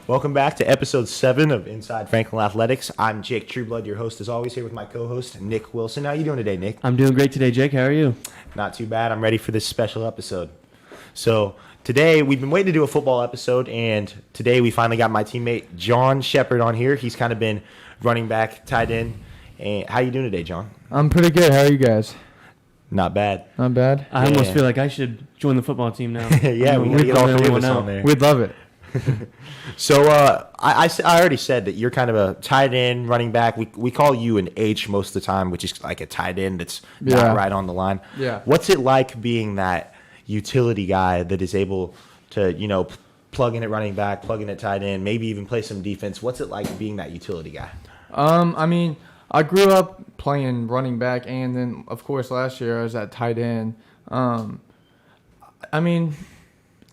Welcome back to episode 7 of Inside Franklin Athletics. I'm Jake Trueblood, your host as always, here with my co-host, Nick Wilson. How you doing today, Nick? I'm doing great today, Jake. How are you? Not too bad. I'm ready for this special episode. So today, we've been waiting to do a football episode, and today we finally got my teammate, John Shepard, on here. He's kind of been running back, tight end. And how you doing today, John? I'm pretty good. How are you guys? Not bad. Not bad? I almost feel like I should join the football team now. Yeah, we got to get all three of us on there. We'd love it. So I already said that you're kind of a tight end, running back. We call you an H most of the time, which is like a tight end that's not right on the line. Yeah. What's it like being that utility guy that is able to, plug in at running back, plug in at tight end, maybe even play some defense? What's it like being that utility guy? I grew up playing running back, and then, of course, last year I was at tight end.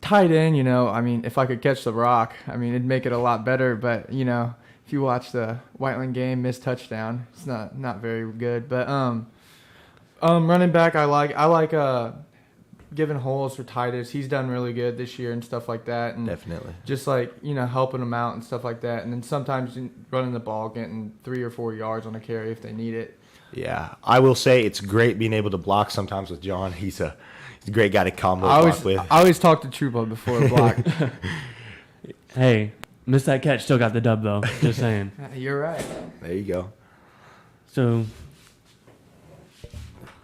Tight end, if I could catch the rock, it'd make it a lot better. But, if you watch the Whiteland game, missed touchdown, it's not very good. But running back, I like giving holes for Titus. He's done really good this year and stuff like that. And Definitely. just helping them out and stuff like that. And then sometimes running the ball, getting 3 or 4 yards on a carry if they need it. Yeah, I will say it's great being able to block sometimes with John. He's a great guy to combo block with. I always talk to Trueblood before a block. Hey, missed that catch. Still got the dub, though. Just saying. You're right. There you go.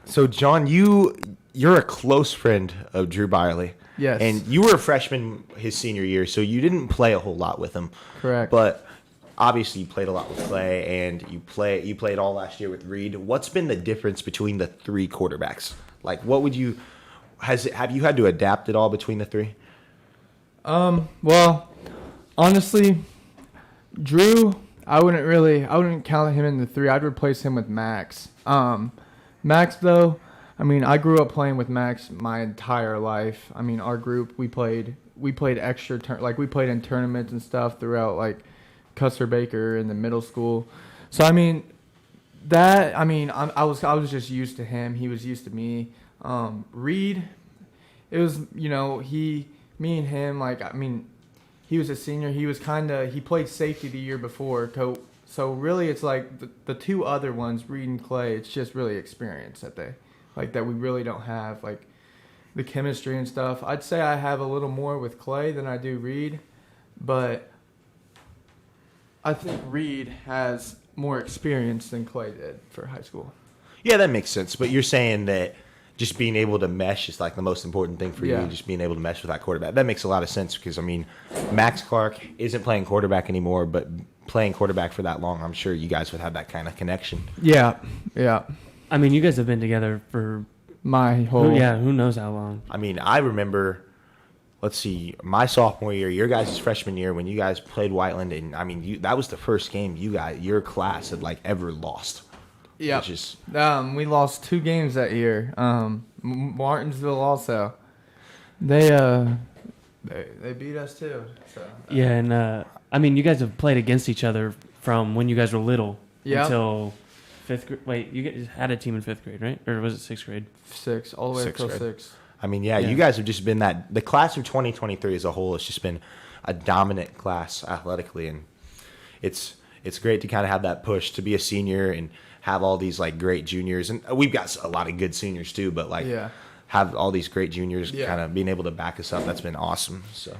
So John, you're a close friend of Drew Byerly. Yes. And you were a freshman his senior year, so you didn't play a whole lot with him. Correct. But obviously you played a lot with Clay, and you played all last year with Reed. What's been the difference between the three quarterbacks? Like, have you had to adapt at all between the three? Well, honestly, Drew, I wouldn't count him in the three. I'd replace him with Max. Max, though, I grew up playing with Max my entire life. Our group, we played extra, we played in tournaments and stuff throughout, Custer Baker in the middle school. So, I was just used to him. He was used to me. Reed, it was, me and him, he was a senior. He was he played safety the year before. So really it's the two other ones, Reed and Clay, it's just really experience that that we really don't have, the chemistry and stuff. I'd say I have a little more with Clay than I do Reed, but I think Reed has more experience than Clay did for high school. Yeah, that makes sense. But you're saying that just being able to mesh is the most important thing for you, just being able to mesh with that quarterback. That makes a lot of sense because, Max Clark isn't playing quarterback anymore, but playing quarterback for that long, I'm sure you guys would have that kind of connection. Yeah. you guys have been together for my whole... who knows how long. I remember, let's see, my sophomore year, your guys' freshman year, when you guys played Whiteland, and that was the first game your class had ever lost. Yeah. We lost 2 games that year. Martinsville also. They beat us too. So, Yeah, and you guys have played against each other from when you guys were little until 5th grade. Wait, you guys had a team in 5th grade, right? Or was it 6th grade? 6, all the way until 6. You guys have just been the class of 2023 as a whole has just been a dominant class athletically, and it's great to kind of have that push to be a senior and have all these great juniors, and we've got a lot of good seniors too, but have all these great juniors kind of being able to back us up. That's been awesome. So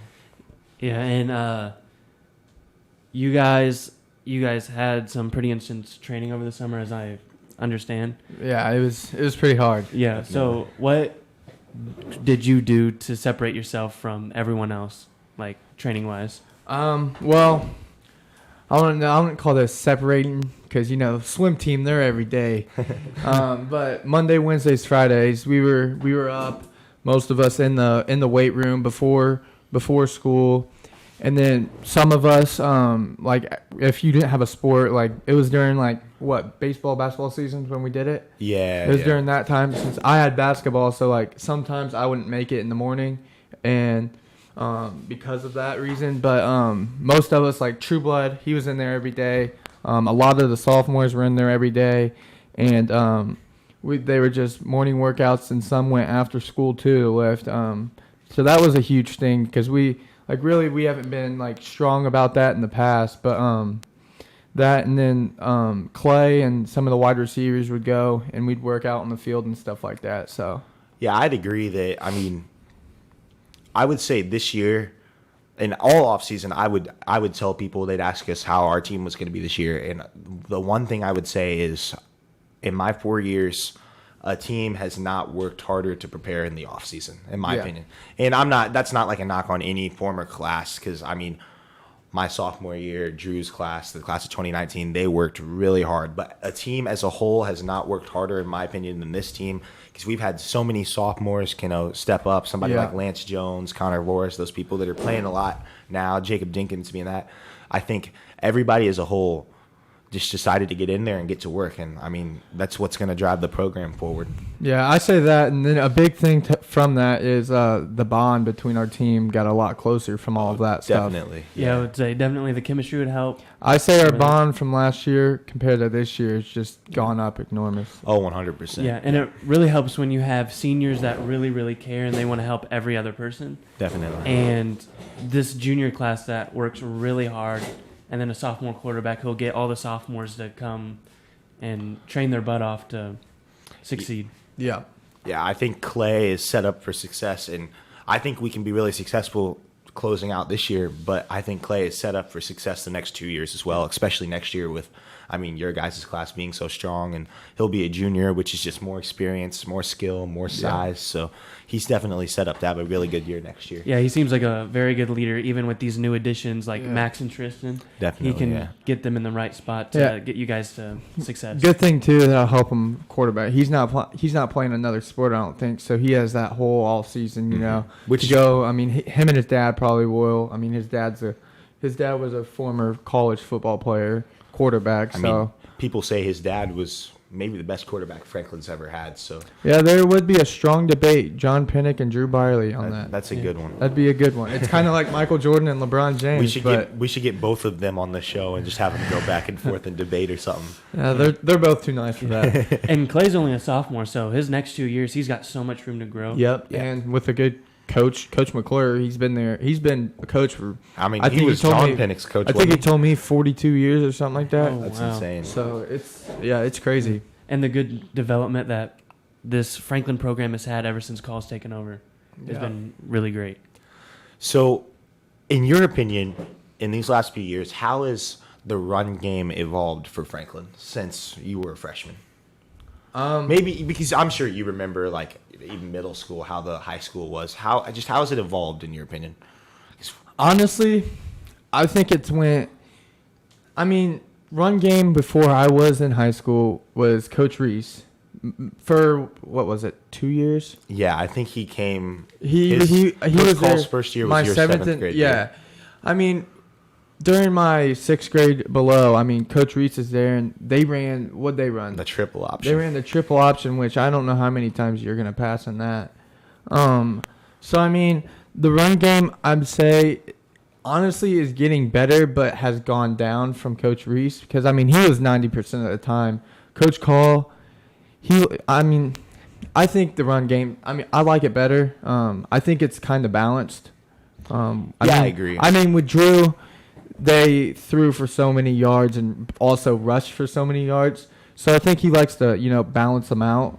and you guys had some pretty intense training over the summer, as I understand. Yeah, it was pretty hard. Yeah. Definitely. So what did you do to separate yourself from everyone else, training wise? Well, I wouldn't call this separating because swim team, they're every day. But Monday, Wednesdays, Fridays, we were up, most of us in the weight room before school, and then some of us if you didn't have a sport, it was during baseball, basketball seasons when we did it. Yeah, it was during that time. Since I had basketball, so sometimes I wouldn't make it in the morning, and because of that reason. But most of us, Trueblood, he was in there every day. A lot of the sophomores were in there every day, and they were just morning workouts, and some went after school too to lift. So that was a huge thing because we Like really, we haven't been like strong about that in the past, but that and then Clay and some of the wide receivers would go and we'd work out on the field and stuff like that. So yeah, I'd agree that. I mean, I would say this year, in all offseason, I would tell people, they'd ask us how our team was going to be this year, and the one thing I would say is, in my 4 years, a team has not worked harder to prepare in the offseason, in my opinion. And that's not like a knock on any former class, because I mean, my sophomore year, Drew's class, the class of 2019, they worked really hard. But a team as a whole has not worked harder, in my opinion, than this team, because we've had so many sophomores, step up. Somebody like Lance Jones, Connor Voris, those people that are playing a lot now, Jacob Dinkins being that. I think everybody as a whole just decided to get in there and get to work. And, I mean, that's what's going to drive the program forward. Yeah, I say that. And then a big thing from that is the bond between our team got a lot closer from all of that stuff. Definitely. Yeah, I would say definitely the chemistry would help. I say our bond from last year compared to this year has just gone up enormous. Oh, 100%. Yeah, and it really helps when you have seniors that really, really care and they want to help every other person. Definitely. And this junior class that works really hard, and then a sophomore quarterback who'll get all the sophomores to come and train their butt off to succeed. Yeah. Yeah, I think Clay is set up for success, and I think we can be really successful closing out this year, but I think Clay is set up for success the next 2 years as well, especially next year with, I mean, your guys' class being so strong, and he'll be a junior, which is just more experience, more skill, more size. So he's definitely set up to have a really good year next year. Yeah, he seems like a very good leader, even with these new additions like Max and Tristan. Definitely, he can get them in the right spot to get you guys to success. Good thing too that'll help him quarterback. He's not playing another sport, I don't think. So he has that whole all season, Which to go. I mean, him and his dad probably will. I mean, his dad was a former college football player, quarterback. I mean, people say his dad was maybe the best quarterback Franklin's ever had. So yeah, there would be a strong debate, John Pinnock and Drew Byerly on that. That's a good one. That'd be a good one. It's kind of like Michael Jordan and LeBron James. We should get both of them on the show and just have them go back and forth and debate or something. Yeah, they're both too nice for that. And Clay's only a sophomore, so his next 2 years, he's got so much room to grow. Yep. Yeah. And with a good coach McClure, he's been there. He's been a coach for. I mean, he was John Pinnock's coach. I think he told me 42 years or something like that. Oh, That's wow. insane. So it's crazy. And the good development that this Franklin program has had ever since Call's taken over has been really great. So, in your opinion, in these last few years, how has the run game evolved for Franklin since you were a freshman? Maybe because I'm sure you remember, like, even middle school, how the high school was. How has it evolved in your opinion? Honestly, I think it's run game before I was in high school was Coach Reese for what was it, 2 years? Yeah, I think he came. He was there. Call's first year was your seventh grade. Yeah, I mean, during my sixth grade below, I mean, Coach Reese is there, and they ran what they run the triple option. They ran the triple option, which I don't know how many times you're gonna pass on that. So I mean, the run game, I'd say, honestly, is getting better, but has gone down from Coach Reese because I mean he was 90% of the time. Coach Call, I think the run game. I mean, I like it better. I think it's kind of balanced. I agree. I mean, with Drew, they threw for so many yards and also rushed for so many yards. So I think he likes to, balance them out.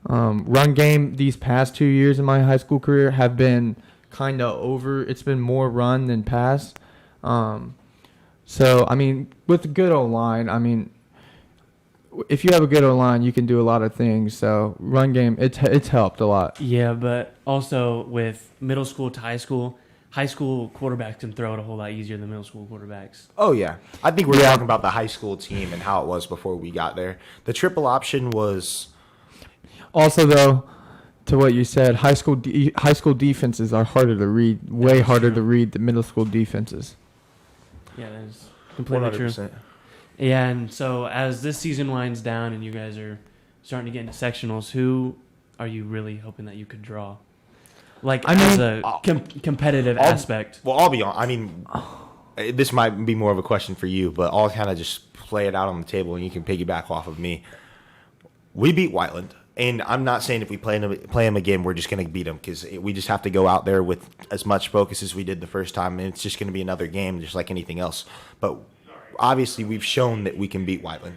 Run game these past 2 years in my high school career have been kind of over. It's been more run than pass. So, I mean, with a good O-line, I mean, if you have a good O-line, you can do a lot of things. So, run game, it's helped a lot. Yeah, but also with middle school to high school quarterbacks can throw it a whole lot easier than middle school quarterbacks. Oh, yeah. I think we're talking about the high school team and how it was before we got there. The triple option was... Also, though, to what you said, high school defenses are harder to read, way harder to read than middle school defenses. Yeah, that is completely 100%. True. Yeah, and so as this season winds down and you guys are starting to get into sectionals, who are you really hoping that you could draw? As a competitive aspect. Well, I'll be on. I mean, this might be more of a question for you, but I'll kind of just play it out on the table and you can piggyback off of me. We beat Whiteland. And I'm not saying if we play them again, we're just going to beat them, because we just have to go out there with as much focus as we did the first time, and it's just going to be another game, just like anything else. But obviously, we've shown that we can beat Whiteland.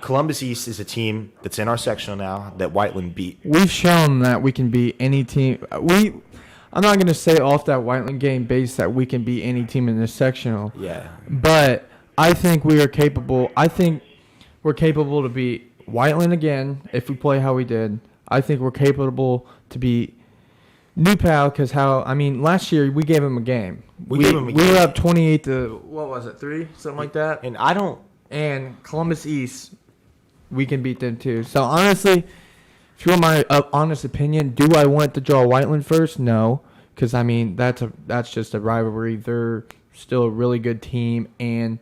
Columbus East is a team that's in our sectional now that Whiteland beat. We've shown that we can beat any team. I'm not going to say off that Whiteland game base that we can beat any team in this sectional. Yeah. But I think we are capable. I think we're capable to beat Whiteland again if we play how we did. I think we're capable to beat New Pal, because last year we gave them a game. We were up 28 to, what was it, 3? Something like that. And Columbus East, we can beat them too. So honestly, if you want my honest opinion, do I want to draw Whiteland first? No, because that's just a rivalry. They're still a really good team, and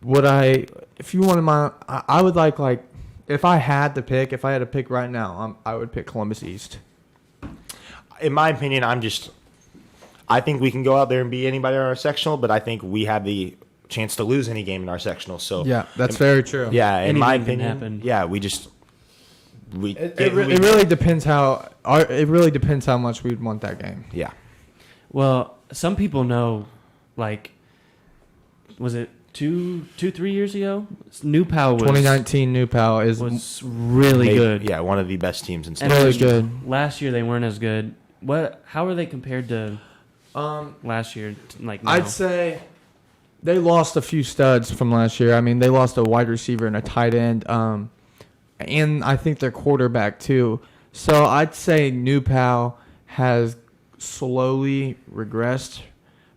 if you wanted I would like if I had to pick right now, I would pick Columbus East. In my opinion, I think we can go out there and beat anybody in our sectional, but I think we have the chance to lose any game in our sectional. So yeah, that's very true. Yeah, in my Anything can opinion, happen. yeah, it really depends how much we'd want that game. Yeah. Well, some people know, was it 3 years ago? New Pal was 2019 New Pal was really good. Yeah, one of the best teams in state. really good. Last year they weren't as good. How are they compared to last year? Now? I'd say they lost a few studs from last year. They lost a wide receiver and a tight end, and I think their quarterback too. So I'd say New Pal has slowly regressed,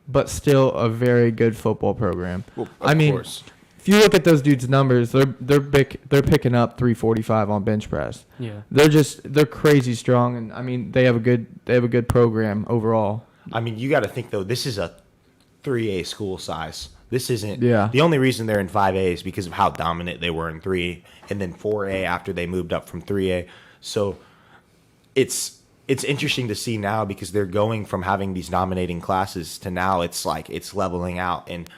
but still a very good football program. Well, of course. If you look at those dudes' numbers, they're picking up 345 on bench press. Yeah, they're crazy strong, and they have a good program overall. You got to think though, this is a 3A school size. This isn't. Yeah. The only reason they're in 5A is because of how dominant they were in 3, and then 4A after they moved up from 3A. So it's interesting to see now, because they're going from having these dominating classes to now it's leveling out, and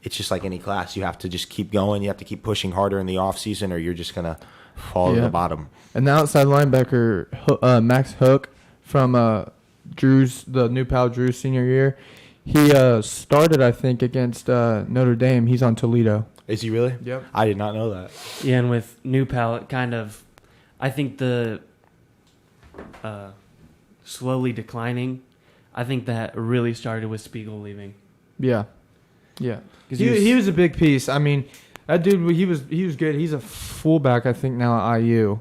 it's just like any class. You have to just keep going. You have to keep pushing harder in the off season, or you're just gonna fall to the bottom. And the outside linebacker Max Hook from the New Pal Drew's senior year, he started, I think, against Notre Dame. He's on Toledo. Is he really? Yep. I did not know that. yeah, and with New Pal, it kind of, I think the slowly declining, I think that really started with Spiegel leaving. Yeah. He was a big piece. That dude, he was good. He's a fullback, I think, now at IU.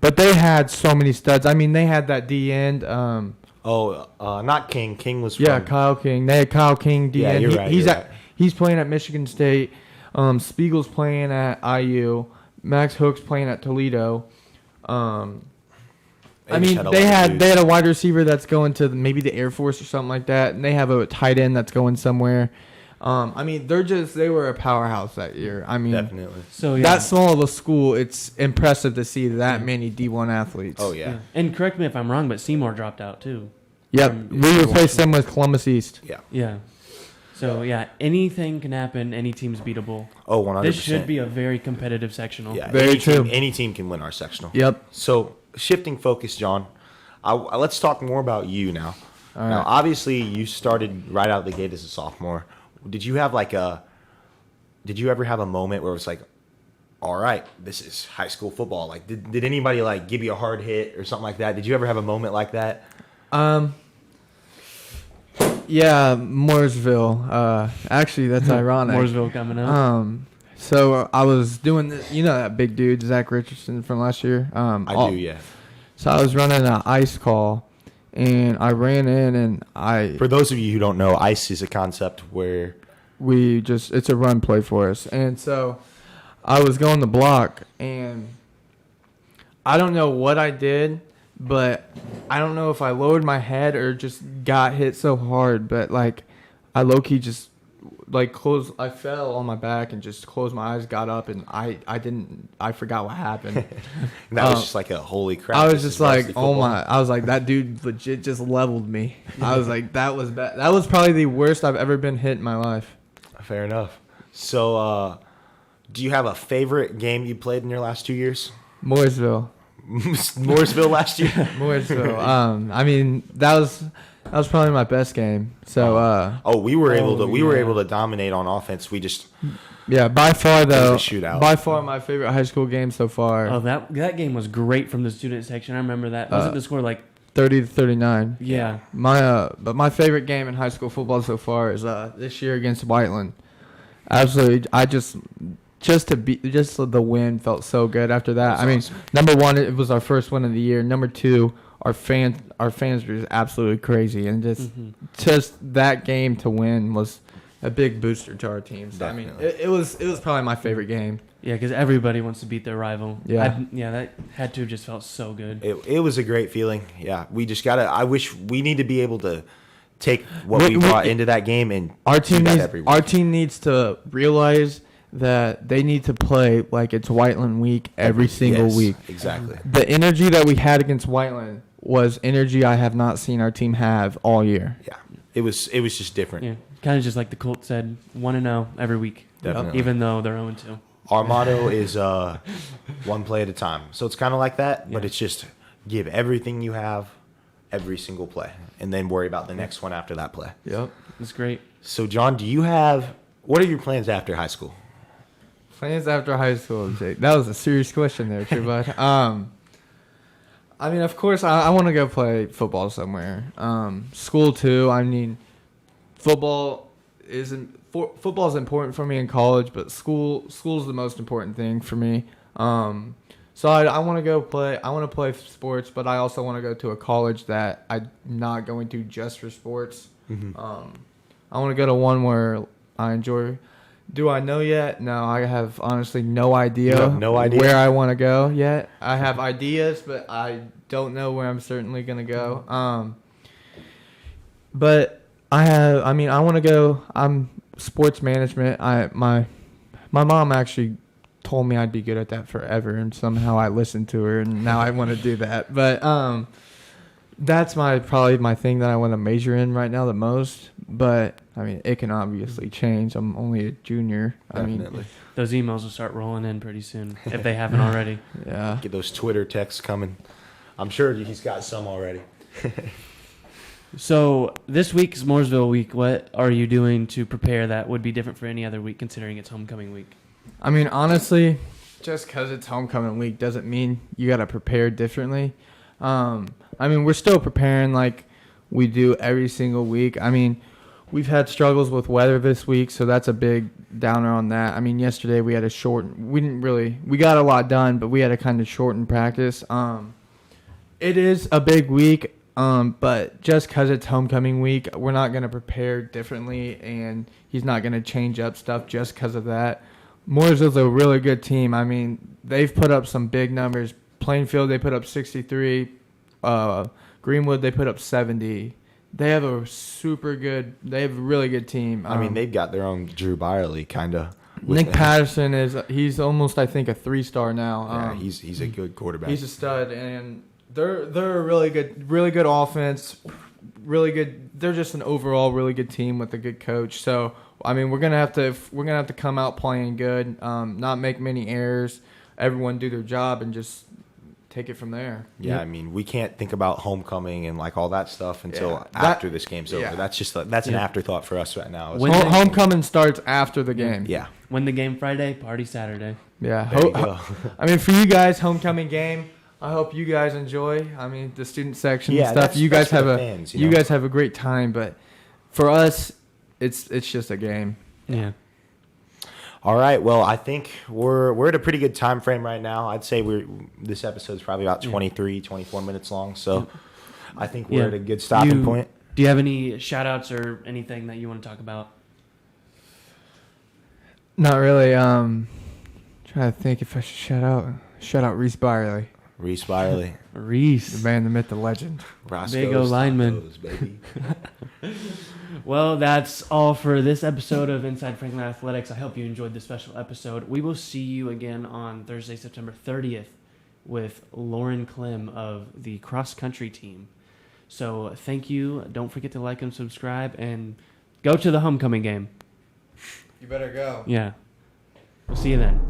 But they had so many studs. They had that D end. Not King. King was from... Yeah, Kyle King. They had Kyle King D end. Yeah, you're right. He's playing at Michigan State. Spiegel's playing at IU. Max Hook's playing at Toledo. They had a wide receiver that's going to maybe the Air Force or something like that, and they have a tight end that's going somewhere. They were a powerhouse that year. Definitely. So yeah. That small of a school, it's impressive to see that many D1 athletes. Oh yeah. And correct me if I'm wrong, but Seymour dropped out too. Yep, we replaced them with Columbus East. Yeah. Yeah. So yeah, anything can happen. Any team's beatable. Oh, 100%. This should be a very competitive sectional. Yeah, very true. Any team can win our sectional. Yep. So shifting focus, John, let's talk more about you now. All right. Now, obviously, you started right out the gate as a sophomore. Did you ever have a moment where it was like, all right, this is high school football? Did anybody give you a hard hit or something like that? Did you ever have a moment like that? Yeah, Mooresville. Actually, that's ironic. Mooresville coming up. So I was doing this. You know that big dude, Zach Richardson from last year. I do, yeah. So I was running an ice call, and I ran in, and For those of you who don't know, ice is a concept where it's a run play for us, and so I was going to block, and I don't know what I did, but I don't know if I lowered my head or just got hit so hard, but I low-key just closed. I fell on my back and just closed my eyes, got up, and I forgot what happened. And that was just a holy crap. I was just oh my, I was like, that dude legit just leveled me. I was like, that was bad. That was probably the worst I've ever been hit in my life. Fair enough. So, do you have a favorite game you played in your last 2 years? Mooresville. Mooresville last year? Mooresville. I mean, that was probably my best game. So. We were able to dominate on offense. We just. Yeah, by far though. It was a shootout. By far my favorite high school game so far. Oh, that game was great from the student section. I remember that. Wasn't the score like 30-39? Yeah. But my favorite game in high school football so far is this year against Whiteland. Absolutely, I just the win felt so good after that. I mean, awesome. Number one, it was our first win of the year. Number two, our fans were just absolutely crazy, and just that game to win was a big booster to our team. So, I mean, it was probably my favorite game. Yeah, because everybody wants to beat their rival. Yeah. That had to have just felt so good. It was a great feeling. Yeah, we just I wish we need to be able to take what we brought into that game and our team do that needs, every week. Our team needs to realize that they need to play like it's Whiteland week every single week. Exactly. The energy that we had against Whiteland was energy I have not seen our team have all year. Yeah, it was just different. Yeah, kind of just like the Colts said, 1-0 every week. Definitely. Even though they're 0-2. Our motto is one play at a time. So it's kind of like that, but it's just give everything you have every single play and then worry about the next one after that play. Yep. That's great. So, John, what are your plans after high school? Plans after high school, Jake. That was a serious question there, Trueblood. I mean, of course, I want to go play football somewhere. School, too. I mean, football is important for me in college, but school's the most important thing for me. So I want to go play. I want to play sports, but I also want to go to a college that I'm not going to just for sports. Mm-hmm. I want to go to one where I enjoy. Do I know yet? No, I have honestly no idea. You have no idea where I want to go yet. I have ideas, but I don't know where I'm certainly going to go. But I want to go. I'm sports management. My mom actually told me I'd be good at that forever, and somehow I listened to her, and now I want to do that. But that's probably my thing that I want to major in right now the most. But I mean, it can obviously change. I'm only a junior. Definitely. I mean, those emails will start rolling in pretty soon if they haven't already. Yeah. Get those Twitter texts coming. I'm sure he's got some already. So this week's Mooresville week, what are you doing to prepare that would be different for any other week considering it's homecoming week? I mean, honestly, just because it's homecoming week doesn't mean you got to prepare differently. I mean, we're still preparing like we do every single week. I mean, we've had struggles with weather this week, so that's a big downer on that. I mean, yesterday we had we got a lot done, but we had to kind of shorten practice. It is a big week, but just because it's homecoming week, we're not going to prepare differently, and he's not going to change up stuff just because of that. Mooresville's a really good team. I mean, they've put up some big numbers. Plainfield, they put up 63. Greenwood, they put up 70. They have a really good team. I mean, they've got their own Drew Byerly, kind of. Nick Patterson he's almost, I think, a 3-star now. Yeah, he's a good quarterback. He's a stud, and they're a really good offense, really good. They're just an overall really good team with a good coach. So I mean, we're gonna have to come out playing good, not make many errors, everyone do their job, and just take it from there. Yeah, Yep. I mean, we can't think about homecoming and like all that stuff until after this game's over. That's an afterthought for us right now. Homecoming starts after the game. Yeah. Win the game Friday, party Saturday. Yeah. There you go. I mean, for you guys, homecoming game. I hope you guys enjoy. I mean, the student section and stuff. You guys have you guys have a great time, but for us, it's just a game. Yeah. All right. Well, I think we're at a pretty good time frame right now. I'd say this episode's probably about 23, 24 minutes long. So I think we're at a good stopping point. Do you have any shout outs or anything that you want to talk about? Not really. Trying to think if I should shout out Reese Byerly. Reese Byerly. Reese. The man, the myth, the legend. Big O lineman. Baby. Well, that's all for this episode of Inside Franklin Athletics. I hope you enjoyed this special episode. We will see you again on Thursday, September 30th with Lauren Clem of the cross country team. So thank you. Don't forget to like and subscribe and go to the homecoming game. You better go. Yeah. We'll see you then.